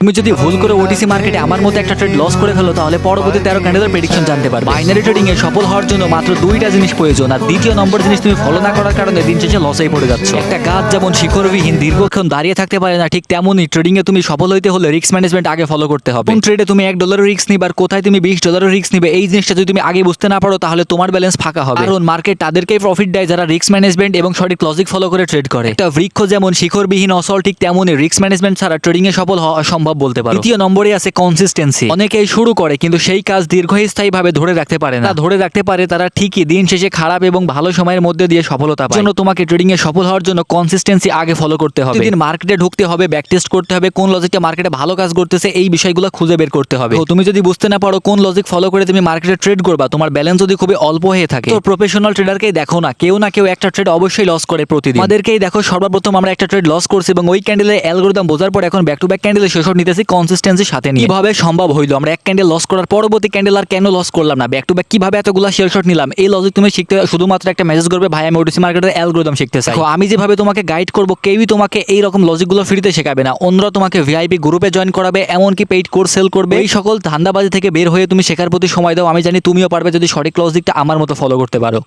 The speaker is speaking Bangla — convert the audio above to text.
তুমি যদি ভুল করে ওটিসি মার্কেটে আমার মতো একটা ট্রেড লস করে ফেলো তাহলে পরবর্তী 13 ক্যান্ডেলের প্রেডিকশন জানতে পারবে। বাইনারি ট্রেডিং এ সফল হওয়ার জন্য মাত্র দুইটা জিনিস প্রয়োজন, আর দ্বিতীয় নম্বর জিনিস তুমি ফলো না করার কারণে দিন শেষে লসেই পড়ে যাচ্ছ। একটা গাছ যেমন শিকড়বিহীন দীর্ঘক্ষণ দাঁড়িয়ে থাকতে পারে না, ঠিক তেমনই ট্রেডিং এ তুমি সফল হইতে হলে রিস্ক ম্যানেজমেন্ট আগে ফলো করতে হবে। কোন ট্রেডে তুমি $1 রিস্ক নিবে আর কোথায় তুমি $20 রিস্ক নিবে, এই জিনিসটা যদি তুমি আগে বুঝতে না পারো তাহলে তোমার ব্যালেন্স ফাঁকা হবে। কারণ মার্কেট তাদেরকেই প্রফিট দেয় যারা রিস্ক ম্যানেজমেন্ট এবং সঠিক লজিক ফলো করে ট্রেড করে। একটা বৃক্ষ যেমন শিকড়বিহীন অসল, ঠিক তেমনই রিস্ক ম্যানেজমেন্ট ছাড়া ট্রেডিং এ সফল হওয়া অসম্ভব বলতে পারো। দ্বিতীয় নম্বরে আছে কনসিস্টেন্সি। অনেকেই শুরু করে কিন্তু সেই কাজ দীর্ঘস্থায়ী ভাবে ধরে রাখতে পারে না। ধরে রাখতে পারে তারা ঠিকই দিন শেষে খারাপ এবং ভালো সময়ের মধ্যে দিয়ে সফলতা পায়। জন্য তোমাকে ট্রেডিং এ সফল হওয়ার জন্য কনসিস্টেন্সি আগে ফলো করতে হবে। প্রতিদিন মার্কেটে ঢুকতে হবে, ব্যাক টেস্ট করতে হবে, কোন লজিকটা মার্কেটে ভালো কাজ করতেছে এই বিষয়গুলো খুঁজে বের করতে হবে। তো তুমি যদি বুঝতে না পারো কোন লজিক ফলো করে তুমি মার্কেটে ট্রেড করবা, তোমার ব্যালেন্স যদি খুবই অল্প হয়ে থাকে, তো প্রফেশনাল ট্রেডারকেই দেখো না, কেউ একটা ট্রেড অবশ্যই লস করে প্রতিদিন। আমাদেরকেই দেখো, সর্বপ্রথম আমরা একটা ট্রেড লস করছি এবং ওই ক্যান্ডেলের অ্যালগরিদম বোঝার পর এখন ব্যাক টু ব্যাক ক্যান্ডেলে শেষ নিতেছি কনসিস্টেন্সির সাথে নিয়ে। কিভাবে সম্ভব হইলো আমরা এক ক্যান্ডেল লস করার পরবর্তী ক্যান্ডেল আর কেন লস করলাম না, ব্যাক টু ব্যাক কিভাবে এতগুলা শেয়ার শট নিলাম, এই লজিক তুমি শিখতে শুধুমাত্র একটা মেসেজ করবে, ভাই আমি ওটিসি মার্কেটের অ্যালগরিদম শিখতে চাই। আমি যেভাবে তোমাকে গাইড করব কেউই তোমাকে এই রকম লজিকগুলো ফ্রিতে শেখাবে না, অন্যরা তোমাকে ভিআইপি গ্রুপে জয়েন করাবে, এমনকি পেইড কোর্স সেল করবে। এই সকল ধান্দাবাজি থেকে বের হয়ে তুমি শেখার প্রতি সময় দাও, আমি জানি তুমিও পারবে যদি সঠিক লজিকটা আমার মতো ফলো করতে পারো।